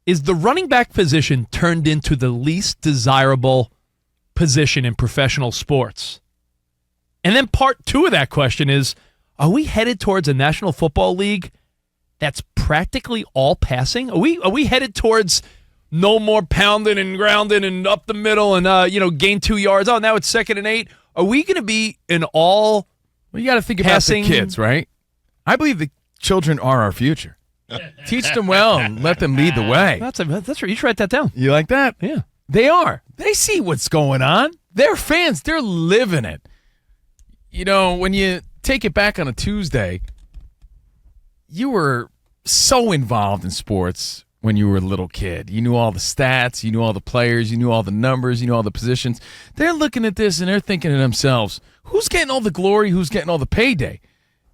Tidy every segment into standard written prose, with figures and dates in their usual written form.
is the running back position turned into the least desirable position in professional sports? And then part 2 of that question is, are we headed towards a National Football League that's practically all passing? Are we headed towards no more pounding and grounding and up the middle and gain 2 yards? Oh, now it's 2nd and 8. Are we going to be an all Well, you got to think passing about the kids, right? I believe the children are our future. Teach them well and let them lead the way. That's right. You should write that down. You like that? Yeah. They are. They see what's going on. They're fans. They're living it. You know, when you take it back on a Tuesday, you were so involved in sports when you were a little kid. You knew all the stats. You knew all the players. You knew all the numbers. You knew all the positions. They're looking at this and they're thinking to themselves, who's getting all the glory? Who's getting all the payday?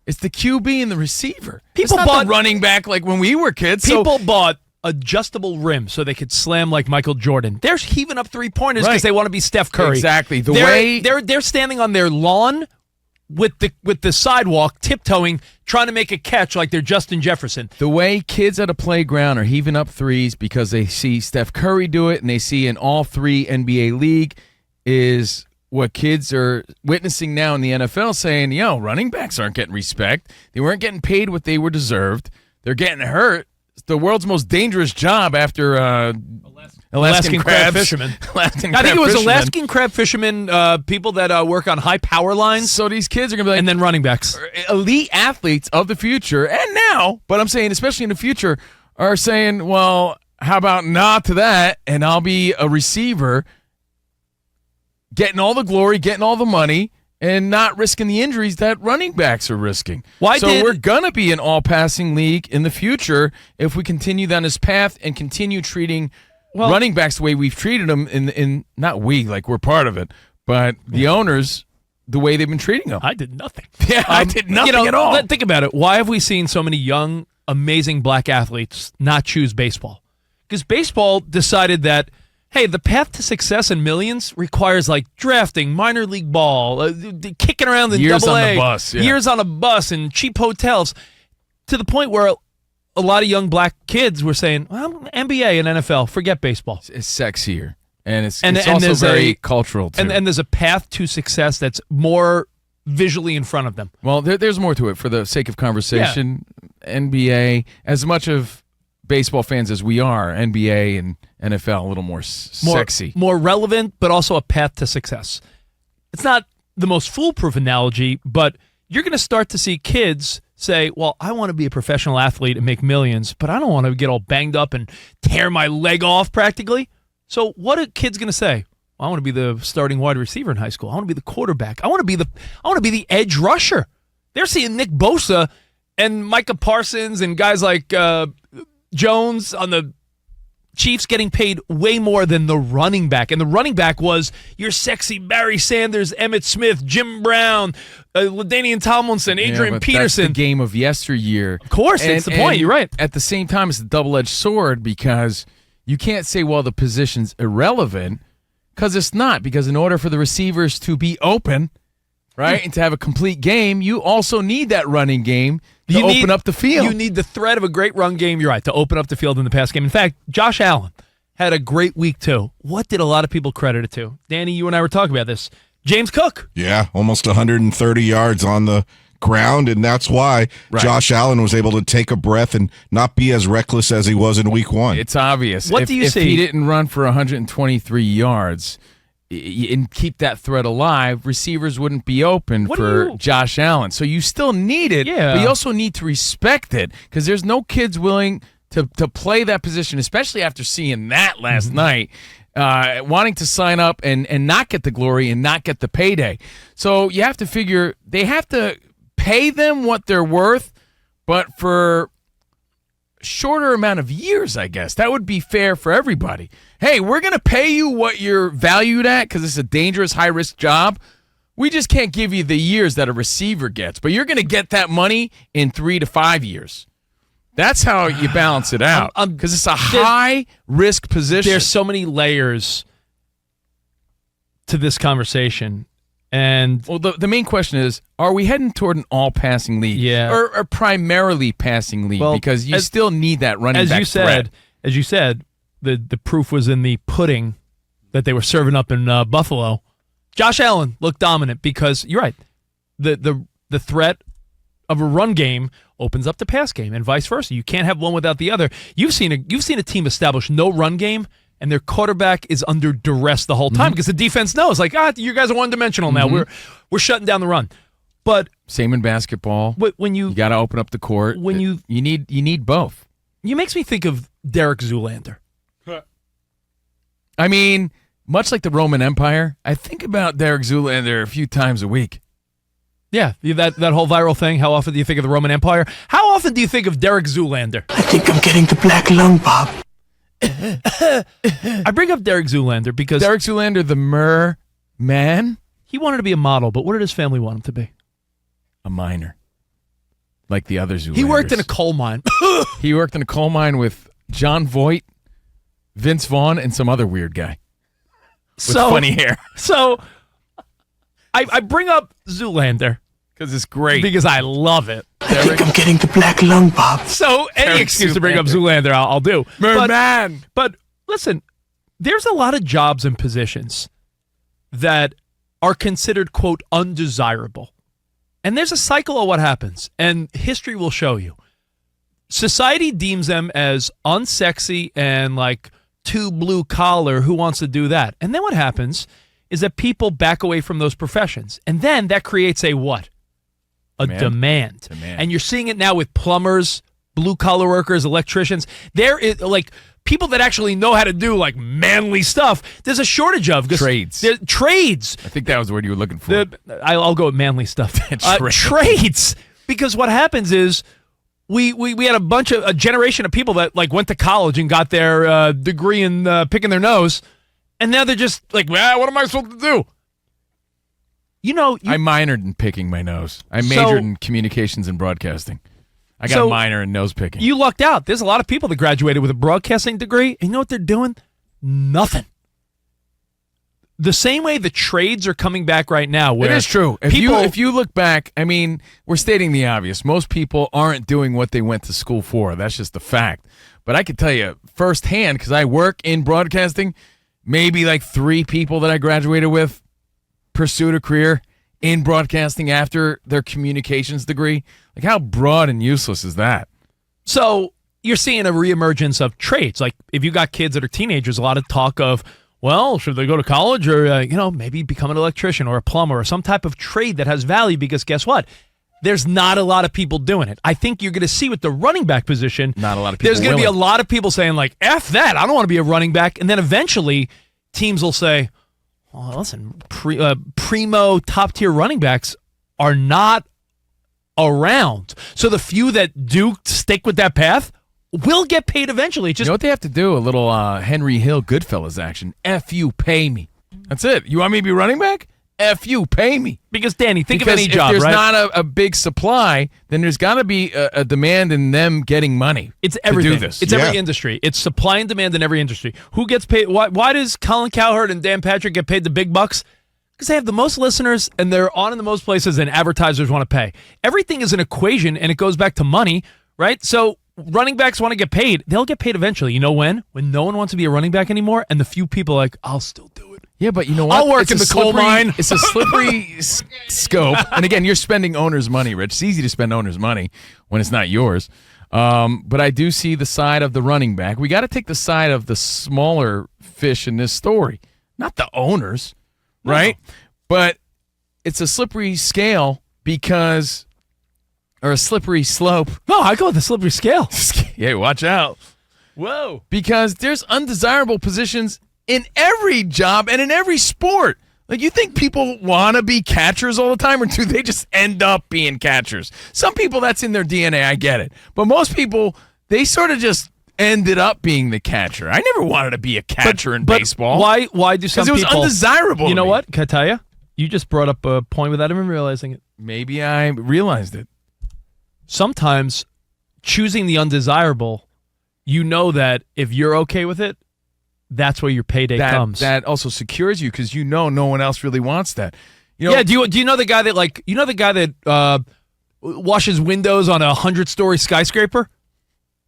It's the QB and the receiver. People bought the running back like when we were kids. People bought adjustable rims so they could slam like Michael Jordan. They're heaving up 3-pointers because they want to be Steph Curry. Exactly. They're standing on their lawn with the sidewalk, tiptoeing, trying to make a catch like they're Justin Jefferson. The way kids at a playground are heaving up threes because they see Steph Curry do it and they see an all-3 NBA league is what kids are witnessing now in the NFL, saying, running backs aren't getting respect. They weren't getting paid what they were deserved. They're getting hurt. It's the world's most dangerous job after Alaskan crab fishermen. I think it was Alaskan crab fishermen, people that work on high power lines. So these kids are going to be like, and then running backs. Elite athletes of the future, and now, but I'm saying especially in the future, are saying, well, how about not to that, and I'll be a receiver getting all the glory, getting all the money, and not risking the injuries that running backs are risking. We're going to be an all-passing league in the future if we continue down this path and continue treating running backs the way we've treated them in not we, like we're part of it, but the owners, the way they've been treating them. I did nothing. Yeah, I did nothing at all. Think about it. Why have we seen so many young, amazing black athletes not choose baseball? Because baseball decided that, hey, the path to success and millions requires like drafting, minor league ball, kicking around in years Double-A, on the bus, years on a bus, and cheap hotels, to the point where a lot of young black kids were saying, well, NBA and NFL, forget baseball. It's sexier, and it's also very cultural, too. And there's a path to success that's more visually in front of them. Well, there's more to it for the sake of conversation. Yeah. NBA, as much of baseball fans as we are, NBA and NFL a little more sexy. More relevant, but also a path to success. It's not the most foolproof analogy, but you're going to start to see kids say, well, I want to be a professional athlete and make millions, but I don't want to get all banged up and tear my leg off practically. So what are kids going to say? Well, I want to be the starting wide receiver in high school. I want to be the quarterback. I want to be the edge rusher. They're seeing Nick Bosa and Micah Parsons and guys like Jones on the Chiefs getting paid way more than the running back. And the running back was your sexy Barry Sanders, Emmitt Smith, Jim Brown, LaDainian Tomlinson, Adrian Peterson. That's the game of yesteryear. Of course, it's the point. You're right. At the same time, it's a double-edged sword because you can't say, well, the position's irrelevant, because it's not. Because in order for the receivers to be open, right, and to have a complete game, you also need that running game to open up the field. You need the threat of a great run game, you're right, to open up the field in the pass game. In fact, Josh Allen had a great week, too. What did a lot of people credit it to? Danny, you and I were talking about this. James Cook. Yeah, almost 130 yards on the ground, and that's why Josh Allen was able to take a breath and not be as reckless as he was in week 1. It's obvious. What do you see? If he didn't run for 123 yards and keep that threat alive, receivers wouldn't be open for Josh Allen. So you still need it, but you also need to respect it, because there's no kids willing to play that position, especially after seeing that last night, wanting to sign up and not get the glory and not get the payday. So you have to figure they have to pay them what they're worth, but for shorter amount of years, I guess. That would be fair for everybody. Hey, we're going to pay you what you're valued at because it's a dangerous, high-risk job. We just can't give you the years that a receiver gets, but you're going to get that money in 3 to 5 years. That's how you balance it out, because it's a high-risk position. There's so many layers to this conversation. And well, the main question is, are we heading toward an all-passing league? Yeah. Or primarily passing league? Because you still need that running back threat. as you said, the proof was in the pudding that they were serving up in Buffalo. Josh Allen looked dominant because you're right. The threat of a run game opens up the pass game, and vice versa. You can't have one without the other. You've seen a team establish no run game, and their quarterback is under duress the whole time because the defense knows, like, you guys are one-dimensional now. We're shutting down the run. But same in basketball. When you got to open up the court. When you need both. It makes me think of Derek Zoolander. I mean, much like the Roman Empire, I think about Derek Zoolander a few times a week. Yeah, that whole viral thing. How often do you think of the Roman Empire? How often do you think of Derek Zoolander? I think I'm getting the black lung, Bob. I bring up Derek Zoolander because Derek Zoolander, the merman, he wanted to be a model, but what did his family want him to be? A miner, like the other Zoolanders. He worked in a coal mine. He worked in a coal mine with John Voight, Vince Vaughn, and some other weird guy with funny hair. So I bring up Zoolander because it's great. Because I love it. I think I'm getting the black lung, Bob. So any excuse to bring up Zoolander, I'll do. Merman. But listen, there's a lot of jobs and positions that are considered, quote, undesirable. And there's a cycle of what happens, and history will show you. Society deems them as unsexy and like too blue collar. Who wants to do that? And then what happens is that people back away from those professions. And then that creates a what? A demand. And you're seeing it now with plumbers, blue collar workers, electricians. There is like people that actually know how to do like manly stuff. There's a shortage of trades. Trades. I think that was the word you were looking for. I'll go with manly stuff. Trades. Because what happens is we had a generation of people that like went to college and got their degree in picking their nose, and now they're just like, well, what am I supposed to do? I minored in picking my nose. I majored in communications and broadcasting. I got a minor in nose picking. You lucked out. There's a lot of people that graduated with a broadcasting degree. And you know what they're doing? Nothing. The same way the trades are coming back right now. Where it is true. If you look back, I mean, we're stating the obvious. Most people aren't doing what they went to school for. That's just a fact. But I can tell you firsthand, because I work in broadcasting, maybe like 3 people that I graduated with pursued a career in broadcasting after their communications degree. Like, how broad and useless is that? So you're seeing a reemergence of trades. Like, if you got kids that are teenagers, a lot of talk of, well, should they go to college or, maybe become an electrician or a plumber or some type of trade that has value, because guess what? There's not a lot of people doing it. I think you're going to see with the running back position, not a lot of people. There's going to be a lot of people saying, like, F that. I don't want to be a running back. And then eventually teams will say, well, listen, primo top-tier running backs are not around. So the few that do stick with that path will get paid eventually. You know what they have to do? A little Henry Hill Goodfellas action. F you, pay me. That's it. You want me to be running back? F you, pay me. Because, Danny, think of any job, right? If there's right? not a big supply, then there's got to be a demand in them getting money. It's everything. To do this. It's every industry. It's supply and demand in every industry. Who gets paid? Why does Colin Cowherd and Dan Patrick get paid the big bucks? Because they have the most listeners and they're on in the most places and advertisers want to pay. Everything is an equation and it goes back to money, right? So running backs want to get paid. They'll get paid eventually. You know when? When no one wants to be a running back anymore and the few people are like, I'll still do it. Yeah, but you know what? I'll work in the coal mine. It's a slippery scope. And again, you're spending owner's money, Rich. It's easy to spend owner's money when it's not yours. But I do see the side of the running back. We got to take the side of the smaller fish in this story, not the owners, right? No. But it's a slippery scale because, or a slippery slope. No, I go with the slippery scale. Yeah, watch out. Whoa. Because there's undesirable positions in every job and in every sport. Like, you think people want to be catchers all the time, or do they just end up being catchers? Some people, that's in their DNA, I get it. But most people, they sort of just ended up being the catcher. I never wanted to be a catcher in baseball. Why do some people? Because it was undesirable. You know what? Can I tell you? You just brought up a point without even realizing it. Maybe I realized it. Sometimes choosing the undesirable, you know that if you're okay with it, that's where your payday comes. That also secures you because you know no one else really wants that. Yeah. Do you know the guy that washes windows on a 100-story skyscraper?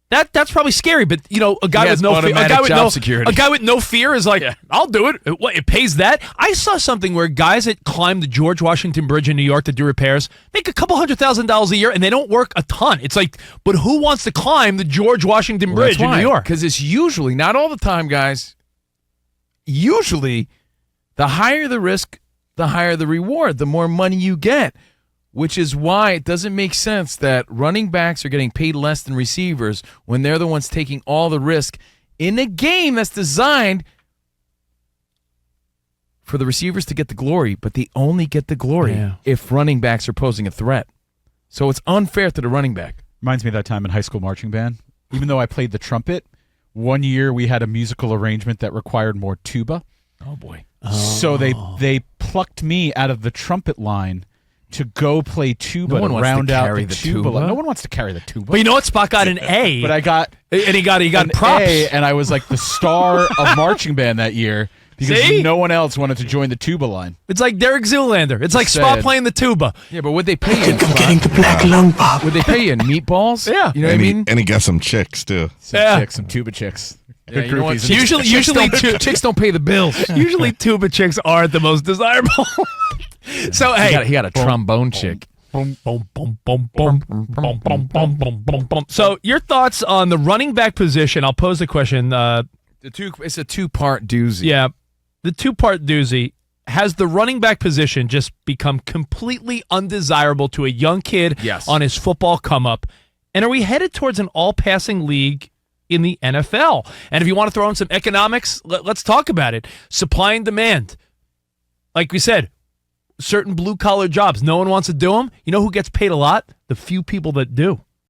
That's probably scary, but a guy He has with no fear, security. a guy with no fear is like, I'll do it. It pays that. I saw something where guys that climb the George Washington Bridge in New York to do repairs make a couple $100,000 a year, and they don't work a ton. It's like, but who wants to climb the George Washington Bridge in New York? Because it's usually, not all the time, guys. Usually, the higher the risk, the higher the reward, the more money you get. Which is why it doesn't make sense that running backs are getting paid less than receivers when they're the ones taking all the risk in a game that's designed for the receivers to get the glory, but they only get the glory if running backs are posing a threat. So it's unfair to the running back. Reminds me of that time in high school marching band. Even though I played the trumpet, one year we had a musical arrangement that required more tuba. Oh, boy. So they plucked me out of the trumpet line to go play tuba No one to wants round to out carry the the tuba. tuba. No one wants to carry the tuba. But you know what? Spock got an A. But I got and he got an props. A, and I was like the star of marching band that year because See? no one else wanted to join the tuba line. It's like Derek Zoolander. It's like Spock Sad. playing the tuba. Yeah, but would they pay you? I'm getting the black lung, Bob. Would they pay you in meatballs? Yeah. You know what I mean? And he got some chicks, too. Some tuba chicks. Yeah, Good you know what? groupies. Chicks don't pay the bills. Usually tuba chicks aren't the most desirable. So hey, He got a trombone chick. So your thoughts on the running back position? I'll pose the question. It's a two-part doozy. Yeah, the two-part doozy. Has the running back position just become completely undesirable to a young kid on his football come-up? And are we headed towards an all-passing league in the NFL? And if you want to throw in some economics, let's talk about it. Supply and demand. Like we said, certain blue-collar jobs, no one wants to do them. You know who gets paid a lot? The few people that do.